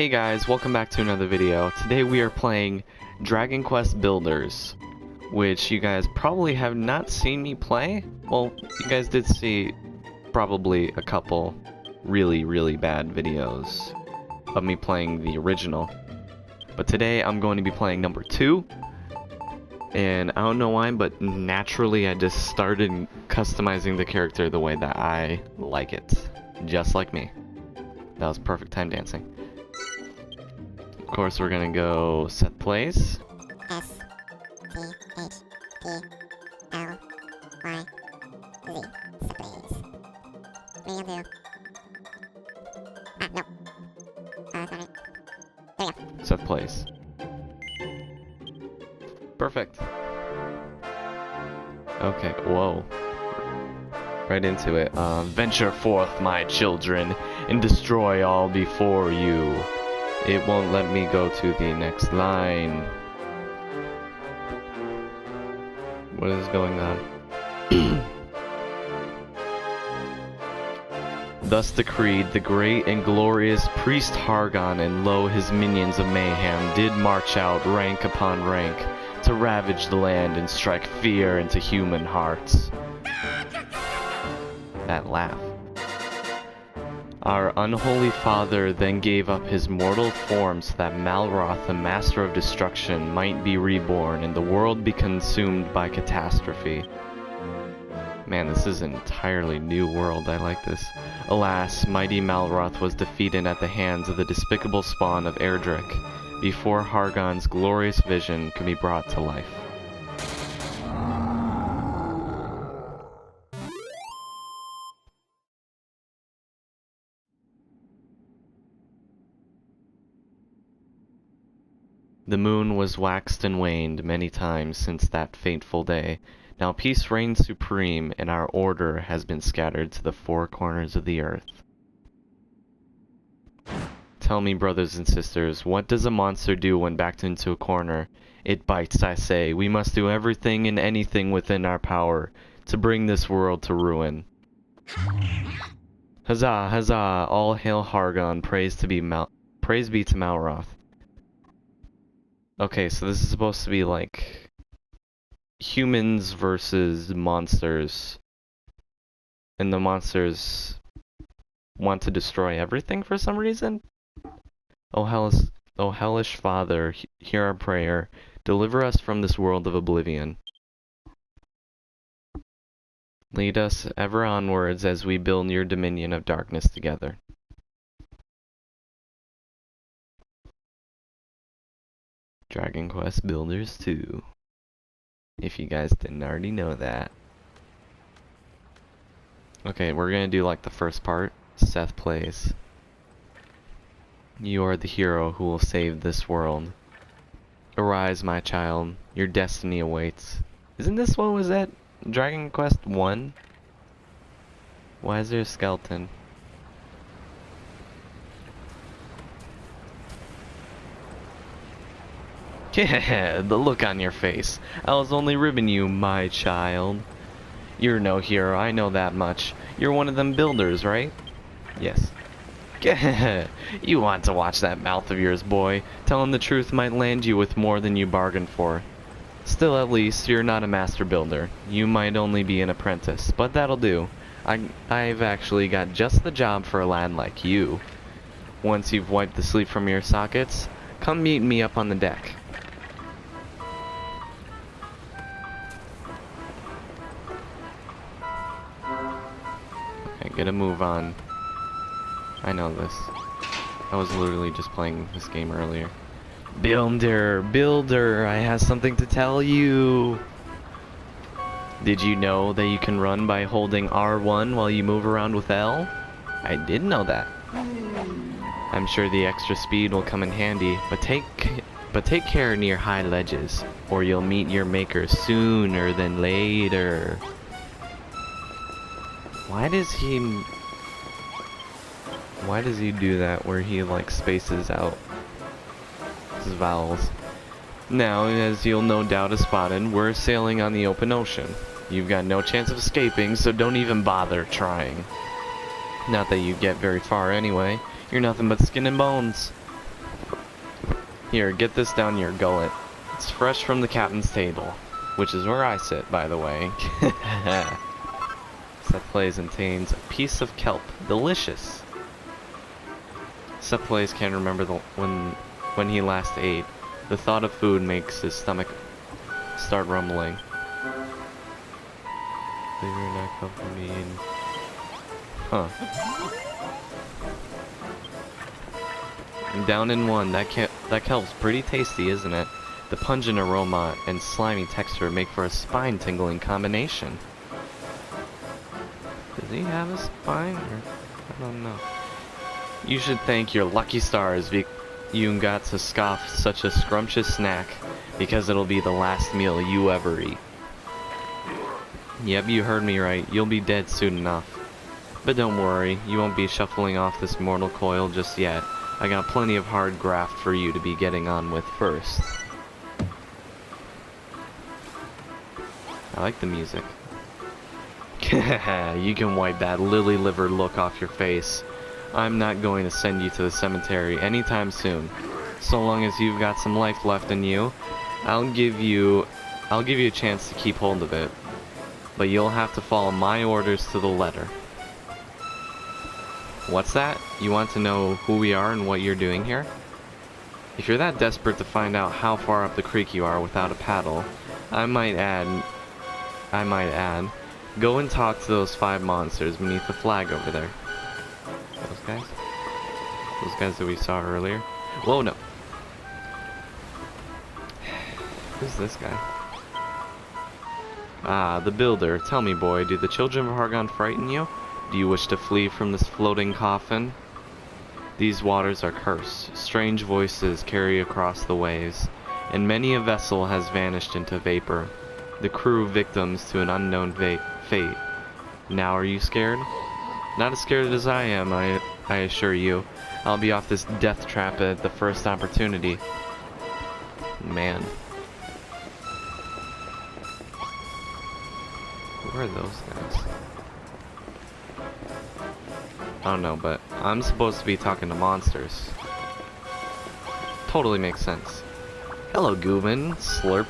Hey guys, welcome back to another video. Today we are playing Dragon Quest Builders, which you guys probably have not seen me play. Well, you guys did see probably a couple really bad videos of me playing the original. But today I'm going to be playing number 2. And I don't know why, but naturally I just started customizing the character the way that I like it. Just like me. That was perfect time dancing. Of course, we're gonna go set plays. S T H P L Y Z. Plays. What are you gonna do? Ah, no. That's not it. There you go. Set plays. Perfect. Okay, whoa. Right into it. Venture forth, my children, and destroy all before you. It won't let me go to the next line. What is going on? Thus decreed, the great and glorious priest Hargon, and lo, his minions of mayhem did march out rank upon rank to ravage the land and strike fear into human hearts. That laugh. Our unholy father then gave up his mortal form so that Malroth, the master of destruction, might be reborn and the world be consumed by catastrophe. Man, this is an entirely new world. I like this. Alas, mighty Malroth was defeated at the hands of the despicable spawn of Erdrick before Hargon's glorious vision could be brought to life. The moon was waxed and waned many times since that fateful day. Now peace reigns supreme, and our order has been scattered to the four corners of the earth. Tell me, brothers and sisters, what does a monster do when backed into a corner? It bites, I say. We must do everything and anything within our power to bring this world to ruin. Huzzah, huzzah! All hail Hargon! Praise be to Malroth. Okay, so this is supposed to be like humans versus monsters, and the monsters want to destroy everything for some reason. O hellish Father, hear our prayer. Deliver us from this world of oblivion. Lead us ever onwards as we build your dominion of darkness together. Dragon Quest Builders 2. If you guys didn't already know that. Okay, we're gonna do like the first part. Seth plays. You are the hero who will save this world. Arise, my child. Your destiny awaits. Isn't this what was at Dragon Quest 1? Why is there a skeleton? Yeah, the look on your face. I was only ribbing you, my child. You're no hero, I know that much. You're one of them builders, right? Yes. Yeah, you want to watch that mouth of yours, boy. Telling the truth might land you with more than you bargained for. Still, at least, you're not a master builder. You might only be an apprentice, but that'll do. I've actually got just the job for a lad like you. Once you've wiped the sleep from your sockets, come meet me up on the deck. Get a move on. I know this. I was literally just playing this game earlier. Builder, I have something to tell you. Did you know that you can run by holding R1 while you move around with L? I did know that. I'm sure the extra speed will come in handy, but take care near high ledges, or you'll meet your maker sooner than later. Why does he do that where he like spaces out his vowels? Now, as you'll no doubt have spotted, we're sailing on the open ocean. You've got no chance of escaping, so don't even bother trying. Not that you get very far anyway. You're nothing but skin and bones. Here, get this down your gullet. It's fresh from the captain's table, which is where I sit, by the way. Setplace contains a piece of kelp. Delicious. Setplace can't remember when he last ate. The thought of food makes his stomach start rumbling. Leave your neck up for me and... Huh. Down in one. That kelp's pretty tasty, isn't it? The pungent aroma and slimy texture make for a spine-tingling combination. Does he have a spine? Or, I don't know. You should thank your lucky stars you got to scoff such a scrumptious snack, because it'll be the last meal you ever eat. Yep, you heard me right. You'll be dead soon enough. But don't worry, you won't be shuffling off this mortal coil just yet. I got plenty of hard graft for you to be getting on with first. I like the music. You can wipe that lily liver look off your face. I'm not going to send you to the cemetery anytime soon. So long as you've got some life left in you, I'll give you a chance to keep hold of it. But you'll have to follow my orders to the letter. What's that? You want to know who we are and what you're doing here? If you're that desperate to find out how far up the creek you are without a paddle, I might add, go and talk to those 5 monsters beneath the flag over there. Those guys? Those guys that we saw earlier? Whoa, no. Who's this guy? Ah, the builder. Tell me, boy, do the children of Hargon frighten you? Do you wish to flee from this floating coffin? These waters are cursed. Strange voices carry across the waves, and many a vessel has vanished into vapor. The crew victims to an unknown fate. Now are you scared? Not as scared as I am, I assure you. I'll be off this death trap at the first opportunity. Man. Who are those guys? I don't know, but I'm supposed to be talking to monsters. Totally makes sense. Hello, Gooman. Slurp.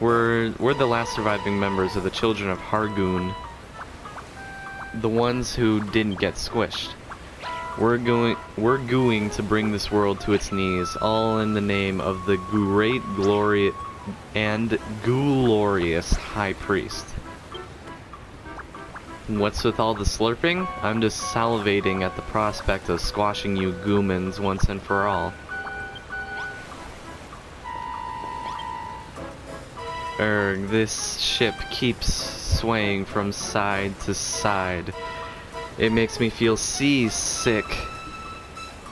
We're the last surviving members of the Children of Hargoon. The ones who didn't get squished. We're going to bring this world to its knees, all in the name of the great glory and glorious High Priest. What's with all the slurping? I'm just salivating at the prospect of squashing you Goomans once and for all. This ship keeps swaying from side to side. It makes me feel seasick.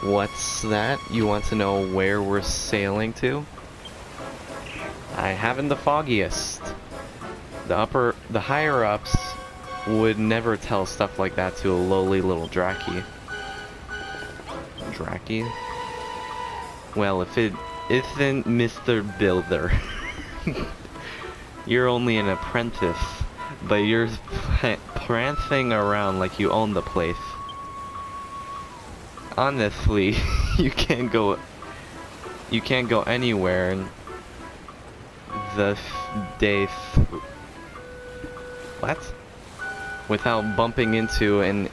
What's that? You want to know where we're sailing to? I haven't the foggiest. The higher ups would never tell stuff like that to a lowly little Draki. Draki? Well, if it isn't Mr. Builder. You're only an apprentice, but you're prancing around like you own the place. Honestly, you can't go anywhere in this day without bumping into an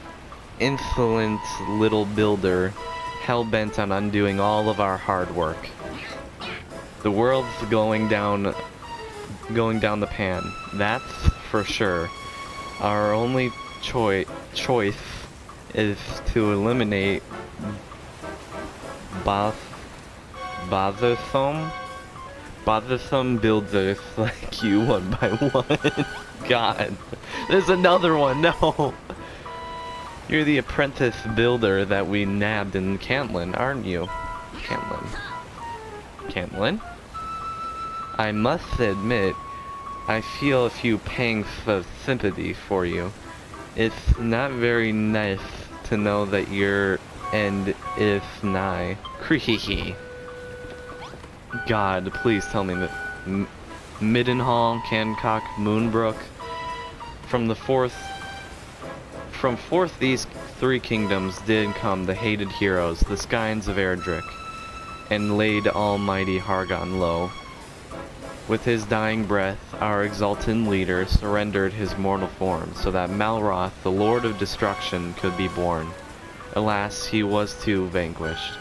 insolent little builder hell-bent on undoing all of our hard work. The world's going down the pan, that's for sure. Our only choice is to eliminate bothersome builders like you one by one. God, there's another one. No, you're the apprentice builder that we nabbed in Cantlin, aren't you? Cantlin? I must admit, I feel a few pangs of sympathy for you. It's not very nice to know that your end is nigh. Creaky. God, please tell me that Middenhall, Cancock, Moonbrook, from forth these 3 kingdoms did come the hated heroes, the Skynes of Erdrick. and laid almighty Hargon low. With his dying breath, our exultant leader surrendered his mortal form so that Malroth, the Lord of Destruction, could be born. Alas, he was too vanquished.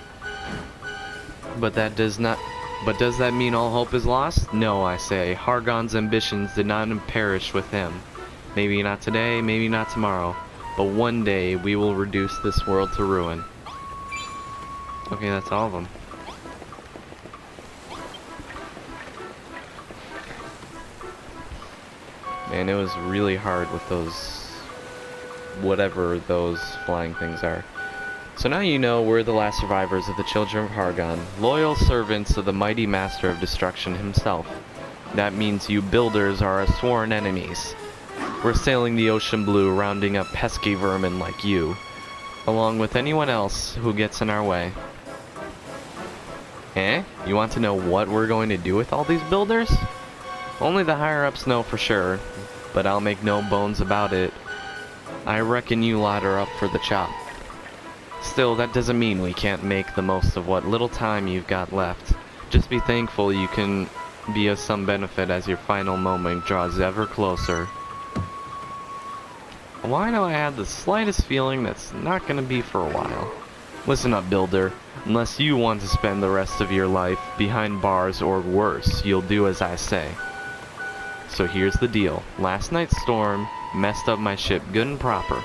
But does that mean all hope is lost? No, I say. Hargon's ambitions did not perish with him. Maybe not today, maybe not tomorrow, but one day we will reduce this world to ruin. Okay, that's all of them. Man, it was really hard with those, whatever those flying things are. So now you know we're the last survivors of the Children of Hargon, loyal servants of the mighty Master of Destruction himself. That means you builders are our sworn enemies. We're sailing the ocean blue, rounding up pesky vermin like you, along with anyone else who gets in our way. Eh? You want to know what we're going to do with all these builders? Only the higher-ups know for sure, but I'll make no bones about it. I reckon you lot are up for the chop. Still, that doesn't mean we can't make the most of what little time you've got left. Just be thankful you can be of some benefit as your final moment draws ever closer. Why do I have the slightest feeling that's not gonna be for a while? Listen up, builder. Unless you want to spend the rest of your life behind bars or worse, you'll do as I say. So here's the deal. Last night's storm messed up my ship good and proper.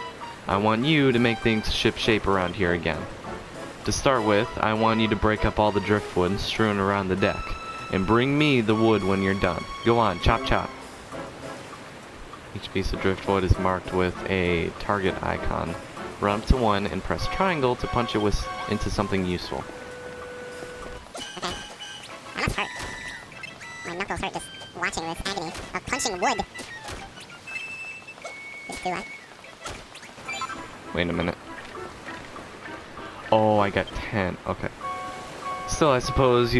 I want you to make things ship shape around here again. To start with, I want you to break up all the driftwood strewn around the deck, and bring me the wood when you're done. Go on, chop chop. Each piece of driftwood is marked with a target icon. Run up to one and press triangle to punch it into something useful. Okay. That must hurt. My knuckles hurt just watching this agony of punching wood. Just do that. Wait a minute. Oh, I got 10. Okay. Still, I suppose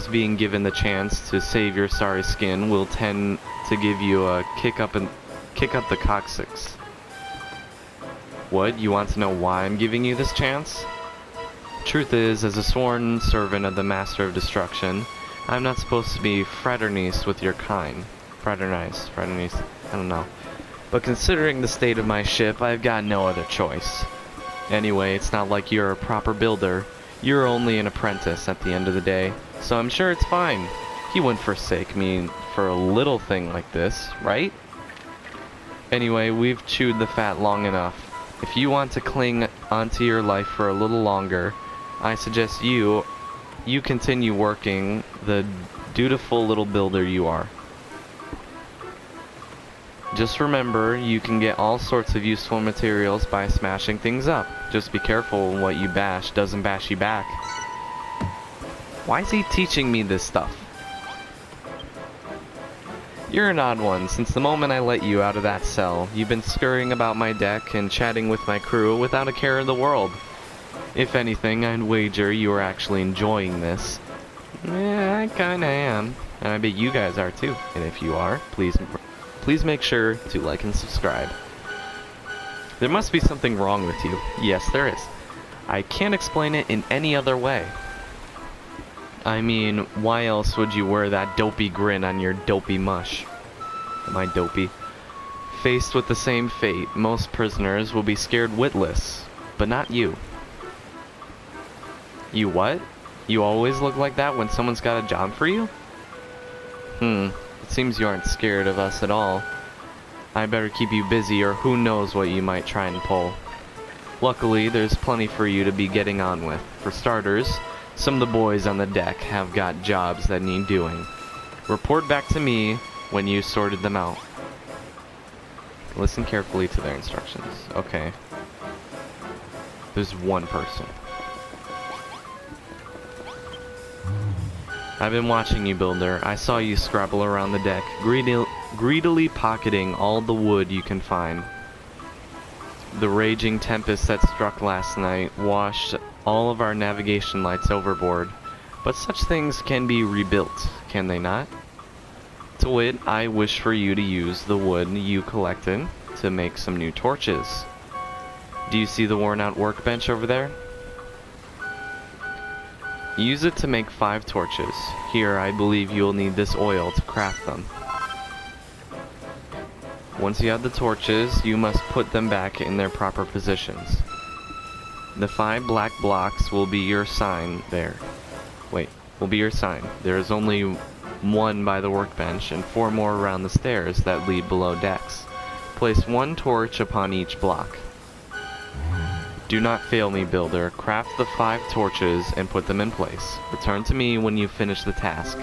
being given the chance to save your sorry skin will tend to give you a kick up the coccyx. What? You want to know why I'm giving you this chance? Truth is, as a sworn servant of the Master of Destruction, I'm not supposed to be fraternized with your kind. Fraternized, I don't know. But considering the state of my ship, I've got no other choice. Anyway, it's not like you're a proper builder. You're only an apprentice at the end of the day, so I'm sure it's fine. He wouldn't forsake me for a little thing like this, right? Anyway, we've chewed the fat long enough. If you want to cling onto your life for a little longer, I suggest you continue working the dutiful little builder you are. Just remember, you can get all sorts of useful materials by smashing things up. Just be careful what you bash doesn't bash you back. Why is he teaching me this stuff? You're an odd one. Since the moment I let you out of that cell, you've been scurrying about my deck and chatting with my crew without a care in the world. If anything, I'd wager you are actually enjoying this. Yeah, I kinda am. And I bet you guys are too. And if you are, please make sure to like and subscribe. There must be something wrong with you. Yes, there is. I can't explain it in any other way. I mean, why else would you wear that dopey grin on your dopey mush? Am I dopey? Faced with the same fate, most prisoners will be scared witless, but not you. You what? You always look like that when someone's got a job for you? It seems you aren't scared of us at all. I better keep you busy, or who knows what you might try and pull. Luckily, there's plenty for you to be getting on with. For starters, some of the boys on the deck have got jobs that need doing. Report back to me when you sorted them out. Listen carefully to their instructions. Okay. There's one person. I've been watching you, builder. I saw you scrabble around the deck, greedily pocketing all the wood you can find. The raging tempest that struck last night washed all of our navigation lights overboard, but such things can be rebuilt, can they not? To wit, I wish for you to use the wood you collected to make some new torches. Do you see the worn-out workbench over there? Use it to make 5 torches. Here, I believe you'll need this oil to craft them. Once you have the torches, you must put them back in their proper positions. The 5 black blocks will be your sign there. Wait, will be your sign. There is only 1 by the workbench and 4 more around the stairs that lead below decks. Place 1 torch upon each block. Do not fail me, builder. Craft the 5 torches and put them in place. Return to me when you finish the task.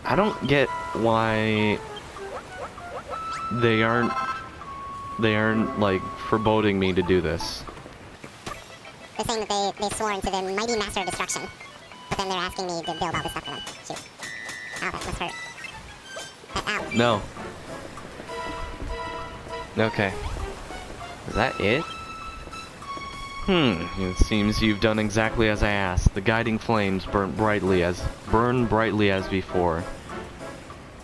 I don't get why they aren't like foreboding me to do this. They're saying that they swore into the mighty master of destruction. But then they're asking me to build all this stuff for them. Shoot. Ow, that must hurt. Ow. No. Okay. Is that it? It seems you've done exactly as I asked. The guiding flames burn brightly as before.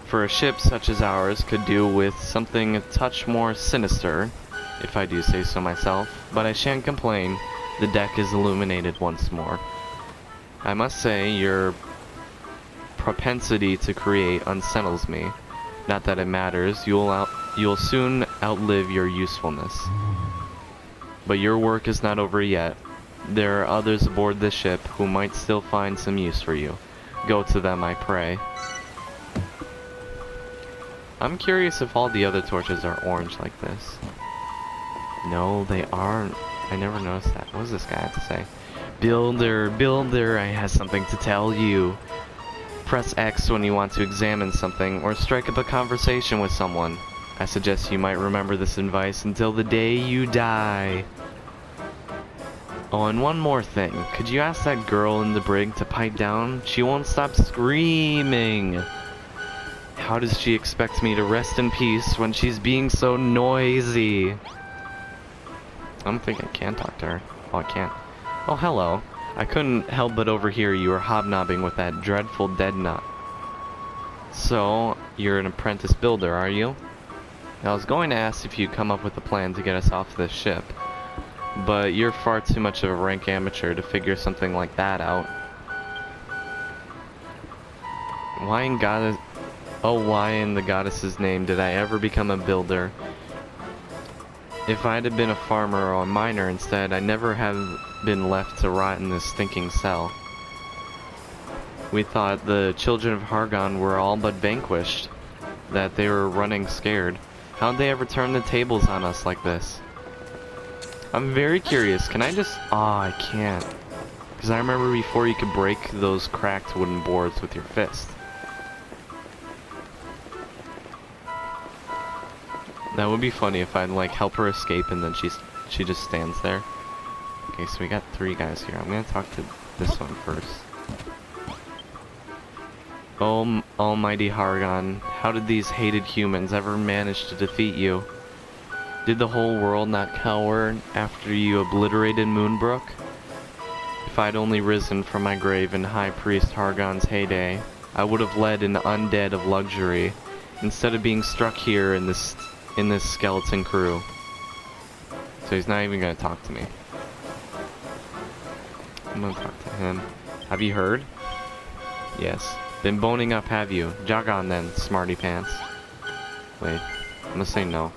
For a ship such as ours could do with something a touch more sinister, if I do say so myself, but I shan't complain. The deck is illuminated once more. I must say, your propensity to create unsettles me. Not that it matters, you'll soon outlive your usefulness. But your work is not over yet. There are others aboard this ship who might still find some use for you. Go to them, I pray. I'm curious if all the other torches are orange like this. No, they aren't. I never noticed that. What does this guy have to say? Builder, I have something to tell you. Press X when you want to examine something, or strike up a conversation with someone. I suggest you might remember this advice until the day you die. Oh, and one more thing. Could you ask that girl in the brig to pipe down? She won't stop screaming. How does she expect me to rest in peace when she's being so noisy? I don't think I can talk to her. Oh, I can't. Oh, hello. I couldn't help but overhear you were hobnobbing with that dreadful dead nut. So, you're an apprentice builder, are you? I was going to ask if you'd come up with a plan to get us off this ship, but you're far too much of a rank amateur to figure something like that out. Why in the goddess's name did I ever become a builder? If I'd have been a farmer or a miner instead, I'd never have been left to rot in this stinking cell. We thought the children of Hargon were all but vanquished, that they were running scared. How'd they ever turn the tables on us like this? I'm very curious. Can I just... I can't. Because I remember before you could break those cracked wooden boards with your fist. That would be funny if I'd like help her escape and then she just stands there. Okay, so we got 3 guys here. I'm gonna talk to this one first. Oh, almighty Hargon, how did these hated humans ever manage to defeat you? Did the whole world not cower after you obliterated Moonbrook? If I'd only risen from my grave in High Priest Hargon's heyday, I would have led an undead of luxury, instead of being struck here in this skeleton crew. So he's not even gonna talk to me. I'm gonna talk to him. Have you heard? Yes. Been boning up, have you? Jog on then, smarty pants. Wait, I'm gonna say no.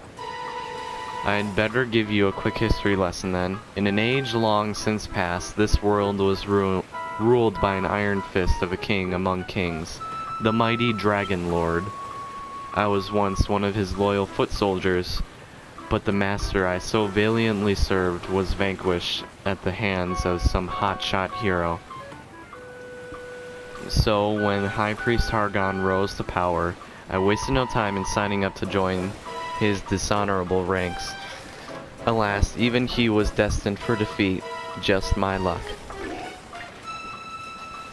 I'd better give you a quick history lesson then. In an age long since past, this world was ruled by an iron fist of a king among kings, the mighty Dragon Lord. I was once one of his loyal foot soldiers, but the master I so valiantly served was vanquished at the hands of some hotshot hero. So when High Priest Hargon rose to power, I wasted no time in signing up to join his dishonorable ranks. Alas, even he was destined for defeat. Just my luck.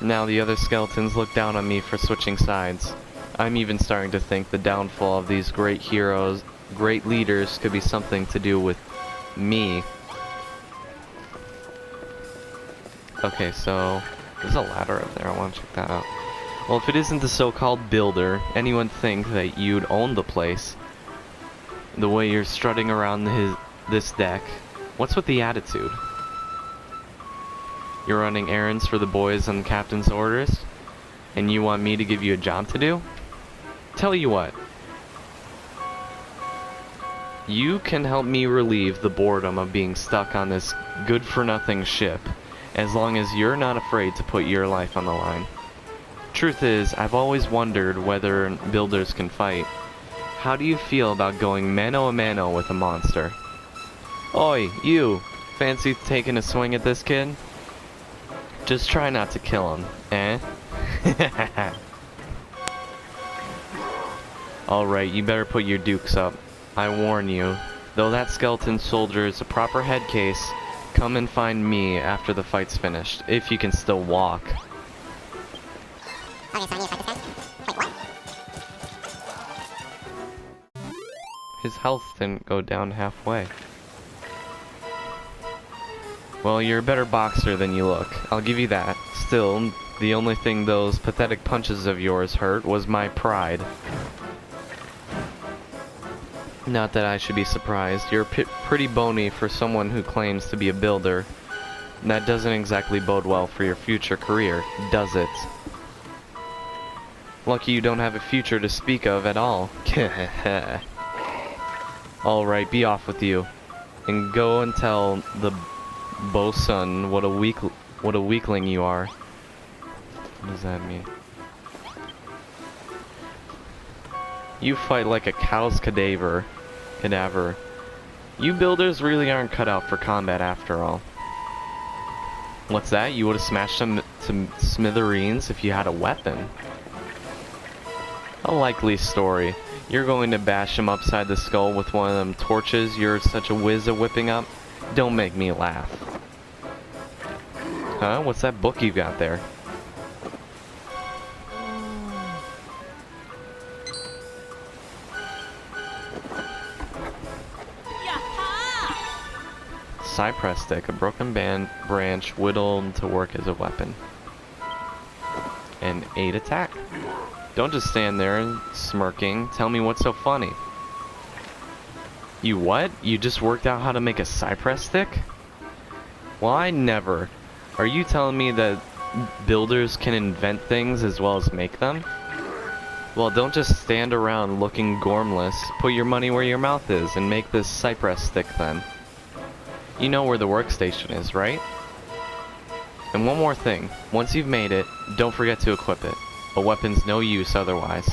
Now the other skeletons look down on me for switching sides. I'm even starting to think the downfall of these great heroes, great leaders, could be something to do with me. Okay, so there's a ladder up there. I want to check that out. Well, if it isn't the so-called builder, anyone think that you'd own the place? The way you're strutting around this deck. What's with the attitude? You're running errands for the boys on the captain's orders? And you want me to give you a job to do? Tell you what. You can help me relieve the boredom of being stuck on this good-for-nothing ship, as long as you're not afraid to put your life on the line. Truth is, I've always wondered whether builders can fight. How do you feel about going mano-a-mano with a monster? Oi, you! Fancy taking a swing at this kid? Just try not to kill him, eh? Alright, you better put your dukes up. I warn you, though that skeleton soldier is a proper head case, come and find me after the fight's finished, if you can still walk. Okay, so I need to fight this guy? Wait, what? His health didn't go down halfway. Well, you're a better boxer than you look. I'll give you that. Still, the only thing those pathetic punches of yours hurt was my pride. Not that I should be surprised. You're pretty bony for someone who claims to be a builder. That doesn't exactly bode well for your future career, does it? Lucky you don't have a future to speak of at all. Alright, be off with you. And go and tell the bosun what a weakling you are. What does that mean? You fight like a cow's cadaver. You builders really aren't cut out for combat after all. What's that? You would have smashed them to smithereens if you had a weapon. A likely story. You're going to bash him upside the skull with one of them torches you're such a whiz at whipping up? Don't make me laugh. Huh? What's that book you got there? Cypress stick, a broken branch whittled to work as a weapon. And 8 attack. Don't just stand there and smirking. Tell me what's so funny. You what? You just worked out how to make a cypress stick? Well, I never. Are you telling me that builders can invent things as well as make them? Well, don't just stand around looking gormless. Put your money where your mouth is and make this cypress stick then. You know where the workstation is, right? And one more thing. Once you've made it, don't forget to equip it. A weapon's no use otherwise.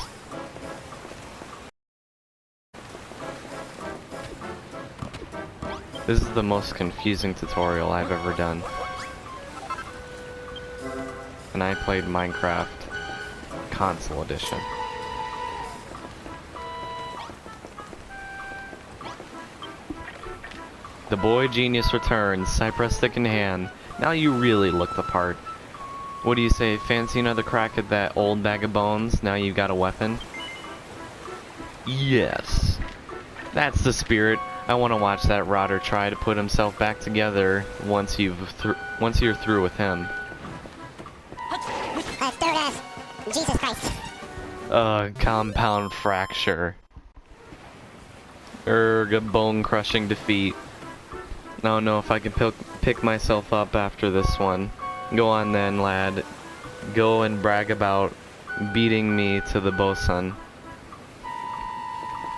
This is the most confusing tutorial I've ever done. And I played Minecraft Console Edition. The boy genius returns, cypress stick in hand. Now you really look the part. What do you say, fancy another crack at that old bag of bones? Now you've got a weapon? Yes. That's the spirit. I want to watch that rotter try to put himself back together once you're through with him. Jesus Christ. Compound fracture. A bone-crushing defeat. I don't know if I can pick myself up after this one. Go on then, lad. Go and brag about beating me to the bosun.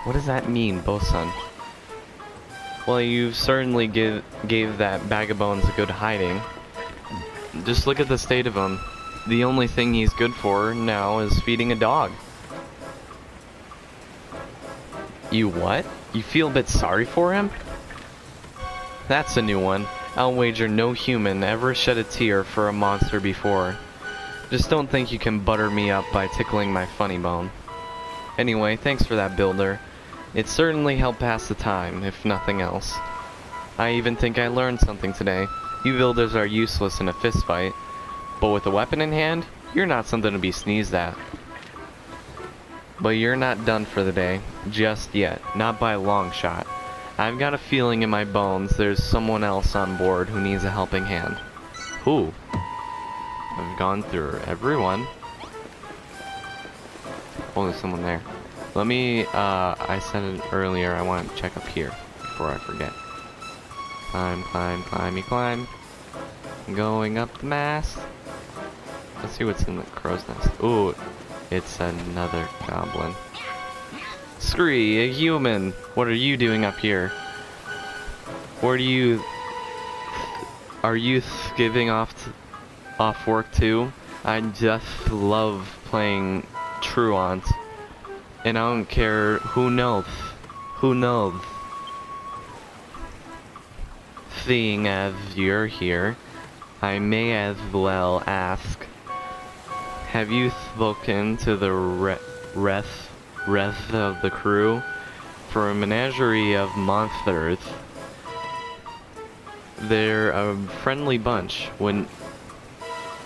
What does that mean, bosun? Well, you certainly gave that bag of bones a good hiding. Just look at the state of him. The only thing he's good for now is feeding a dog. You what? You feel a bit sorry for him? That's a new one. I'll wager no human ever shed a tear for a monster before. Just don't think you can butter me up by tickling my funny bone. Anyway, thanks for that, builder. It certainly helped pass the time, if nothing else. I even think I learned something today. You builders are useless in a fist fight, but with a weapon in hand, you're not something to be sneezed at. But you're not done for the day, just yet, not by a long shot. I've got a feeling in my bones there's someone else on board who needs a helping hand. Who? I've gone through everyone. Oh, there's someone there. Let me, I said it earlier, I want to check up here before I forget. Climb, climb, climby, climb. Going up the mast. Let's see what's in the crow's nest. Ooh, it's another goblin. Scree, a human. What are you doing up here? Where do you... Are you giving off work too? I just love playing Truant. And I don't care who knows. Who knows? Seeing as you're here, I may as well ask, have you spoken to the rest of the crew? For a menagerie of monsters, they're a friendly bunch, wouldn't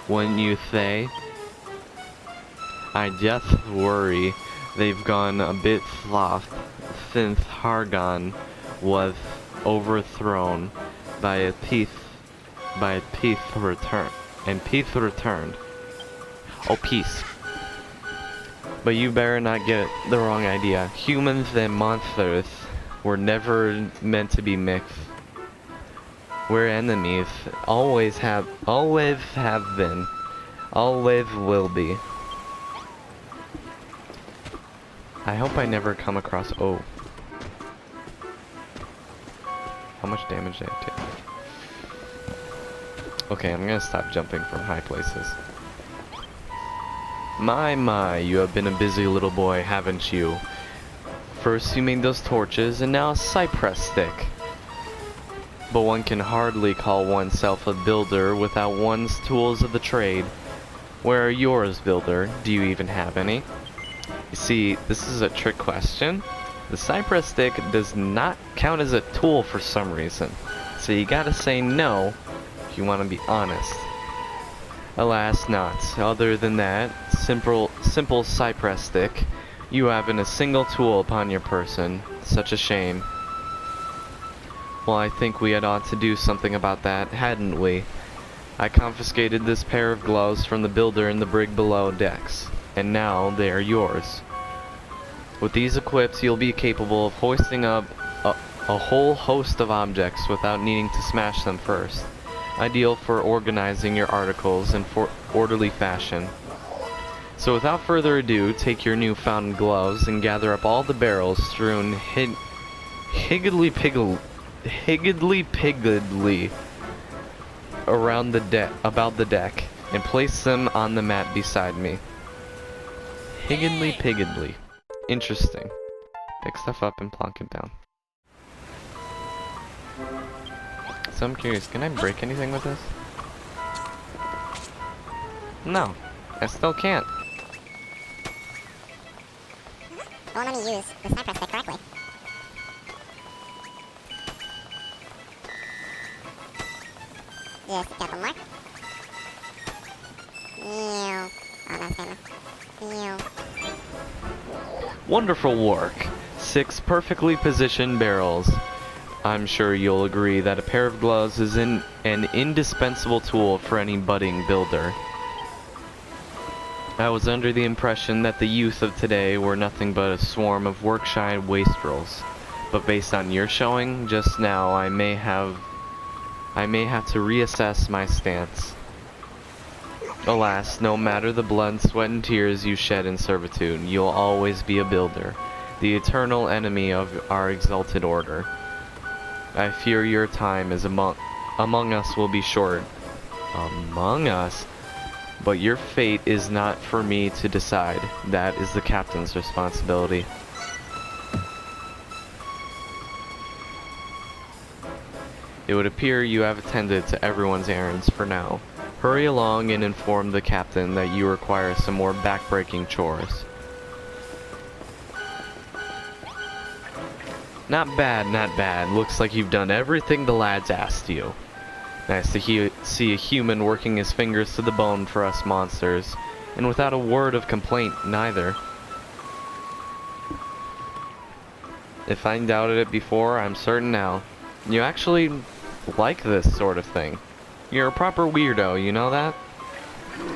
you say? I just worry they've gone a bit soft since Hargon was overthrown by a peace returned. Oh, peace. But you better not get the wrong idea. Humans and monsters were never meant to be mixed. We're enemies. Always have been. Always will be. I hope I never come across... Oh. How much damage did I take? Okay, I'm gonna stop jumping from high places. My, you have been a busy little boy, haven't you? First you made those torches, and now a cypress stick. But one can hardly call oneself a builder without one's tools of the trade. Where are yours, builder? Do you even have any? You see, this is a trick question. The cypress stick does not count as a tool for some reason. So you gotta say no if you want to be honest. Alas not. Other than that, simple cypress stick, you haven't a single tool upon your person. Such a shame. Well, I think we had ought to do something about that, hadn't we? I confiscated this pair of gloves from the builder in the brig below decks, and now they are yours. With these equips, you'll be capable of hoisting up a whole host of objects without needing to smash them first. Ideal for organizing your articles in orderly fashion. So without further ado, take your newfound gloves and gather up all the barrels strewn higgledy-piggledy around about the deck, and place them on the mat beside me. Higgledy-piggledy. Interesting. Pick stuff up and plonk it down. So I'm curious, can I break anything with this? No, I still can't. Won't let me use the cypress stick correctly. Just got one more. Ew. Oh, that's kind of... Ew. Wonderful work. 6 perfectly positioned barrels. I'm sure you'll agree that a pair of gloves is an indispensable tool for any budding builder. I was under the impression that the youth of today were nothing but a swarm of work-shy wastrels, but based on your showing just now, I may have to reassess my stance. Alas, no matter the blood, sweat, and tears you shed in servitude, you'll always be a builder, the eternal enemy of our exalted order. I fear your time is among us will be short. Among us? But your fate is not for me to decide. That is the captain's responsibility. It would appear you have attended to everyone's errands for now. Hurry along and inform the captain that you require some more back-breaking chores. Not bad, not bad. Looks like you've done everything the lads asked you. Nice to see a human working his fingers to the bone for us monsters, and without a word of complaint, neither. If I doubted it before, I'm certain now. You actually like this sort of thing. You're a proper weirdo, you know that?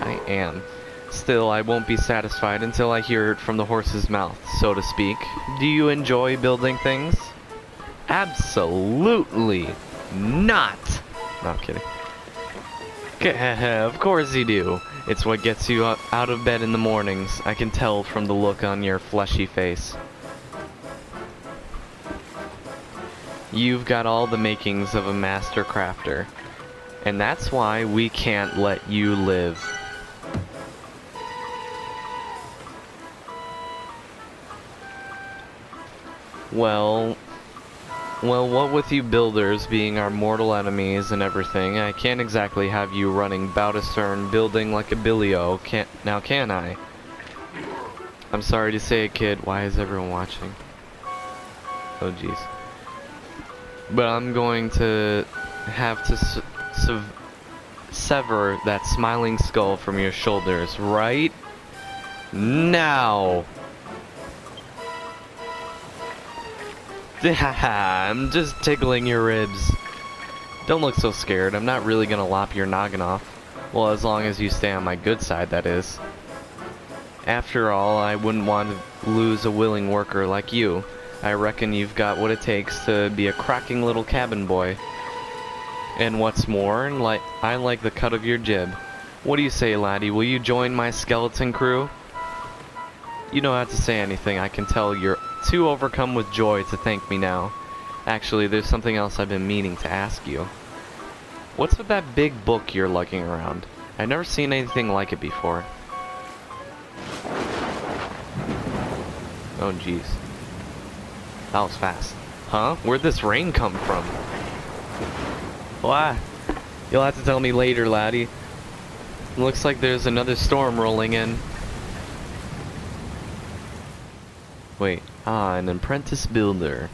I am. Still, I won't be satisfied until I hear it from the horse's mouth, so to speak. Do you enjoy building things? Absolutely not! No, I'm kidding. Of course you do. It's what gets you out of bed in the mornings. I can tell from the look on your fleshy face. You've got all the makings of a master crafter. And that's why we can't let you live. Well, what with you builders being our mortal enemies and everything, I can't exactly have you running bow to stern building like a billio, now can I? I'm sorry to say it, kid. Why is everyone watching? Oh jeez. But I'm going to have to sever that smiling skull from your shoulders right now. I'm just tickling your ribs. Don't look so scared. I'm not really gonna lop your noggin off. Well, as long as you stay on my good side, that is. After all, I wouldn't want to lose a willing worker like you. I reckon you've got what it takes to be a cracking little cabin boy. And what's more, I like the cut of your jib. What do you say, laddie? Will you join my skeleton crew? You don't have to say anything. I can tell you're too overcome with joy to thank me now. Actually, there's something else I've been meaning to ask you. What's with that big book you're lugging around? I've never seen anything like it before. Oh jeez. That was fast. Huh? Where'd this rain come from? Why? You'll have to tell me later, laddie. Looks like there's another storm rolling in. Wait. Ah, an apprentice builder.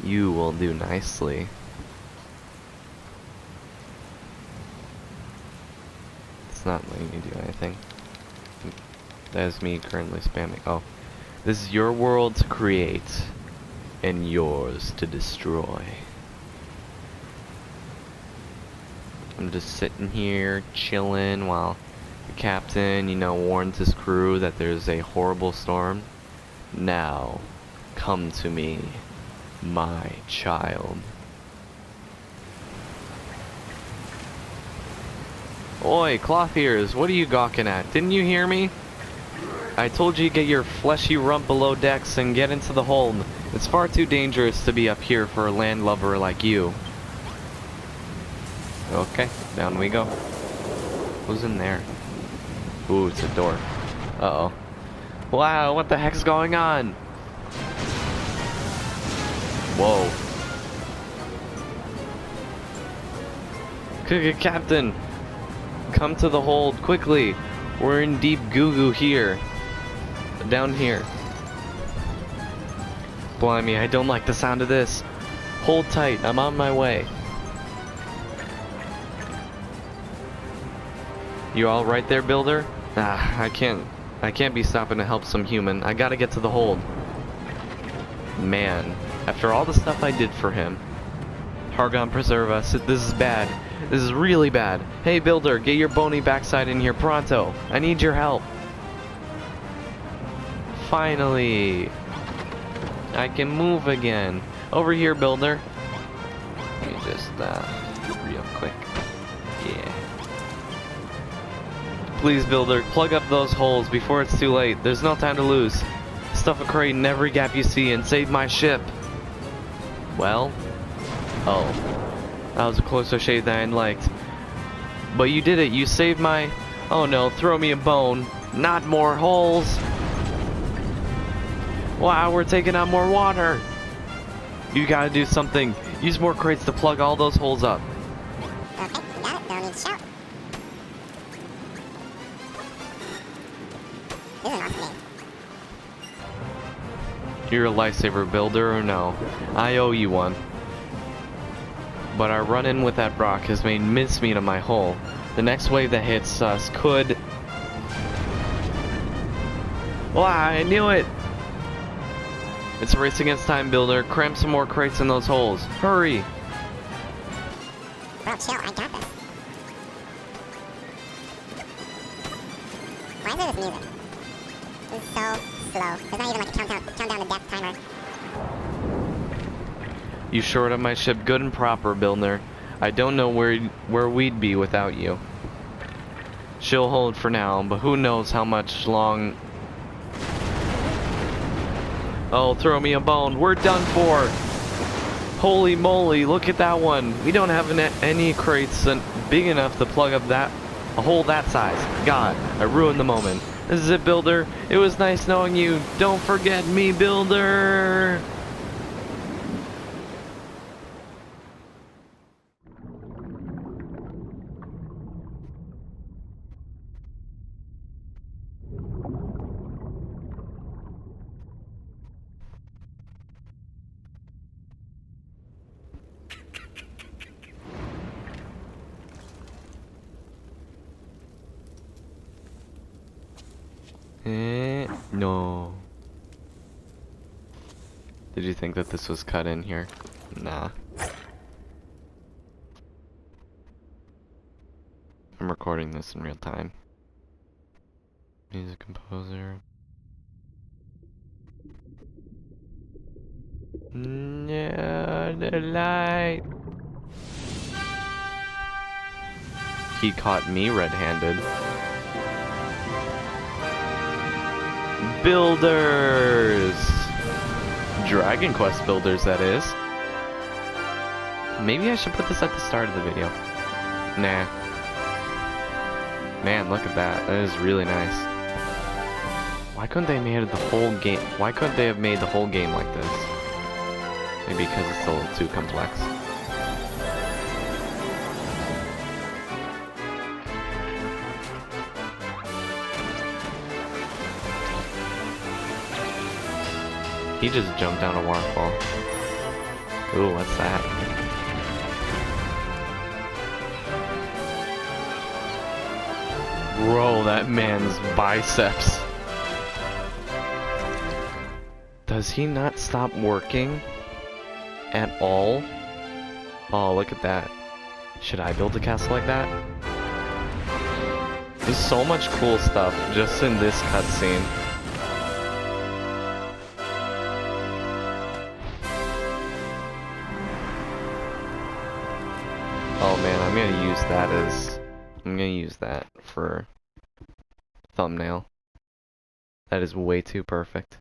You will do nicely. It's not letting me do anything. That is me currently spamming. Oh. This is your world to create, and yours to destroy. I'm just sitting here, chilling, while the captain, warns his crew that there's a horrible storm. Now, come to me, my child. Oi, cloth ears, what are you gawking at? Didn't you hear me? I told you to get your fleshy rump below decks and get into the hold. It's far too dangerous to be up here for a landlubber like you. Okay, down we go. Who's in there? Ooh, it's a door. Uh-oh. Wow, what the heck's going on? Whoa. Captain, come to the hold, quickly. We're in deep goo-goo here. Down here. Blimey, I don't like the sound of this. Hold tight, I'm on my way. You all right there, builder? Ah, I can't be stopping to help some human. I gotta get to the hold. Man, after all the stuff I did for him. Hargon preserve us. This is bad. This is really bad. Hey, builder, get your bony backside in here pronto. I need your help. Finally. I can move again. Over here, builder. Let me just, real quick. Yeah. Please, builder, plug up those holes before it's too late. There's no time to lose. Stuff a crate in every gap you see and save my ship. Well? Oh. That was a closer shave than I'd liked. But you did it. You saved my... Oh no, throw me a bone. Not more holes. Wow, we're taking out more water. You gotta do something. Use more crates to plug all those holes up. Okay, you got it. Don't need to shout. This is an awesome game. You're a lifesaver builder or no? I owe you one. But our run-in with that rock has made mincemeat of my hull. The next wave that hits us could... Wow, I knew it! It's a race against time, builder. Cram some more crates in those holes. Hurry! Bro, chill. I got this. Why is there this music? This is so slow. There's not even like a countdown to death timer. You shored up my ship good and proper, builder. I don't know where we'd be without you. She'll hold for now, but who knows how much long... Oh, throw me a bone. We're done for. Holy moly, look at that one. We don't have any crates big enough to plug up a hole that size. God, I ruined the moment. This is it, Builder. It was nice knowing you. Don't forget me, Builder. No. Did you think that this was cut in here? Nah. I'm recording this in real time. Music composer. No, the light. He caught me red-handed. Builders! Dragon Quest builders, that is. Maybe I should put this at the start of the video. Nah. Man, look at that. That is really nice. Why couldn't they made the whole game? Why couldn't they have made the whole game like this? Maybe because it's a little too complex. He just jumped down a waterfall. Ooh, what's that? Bro, that man's biceps. Does he not stop working at all? Oh, look at that. Should I build a castle like that? There's so much cool stuff just in this cutscene. Oh man, I'm gonna use that for thumbnail. That is way too perfect.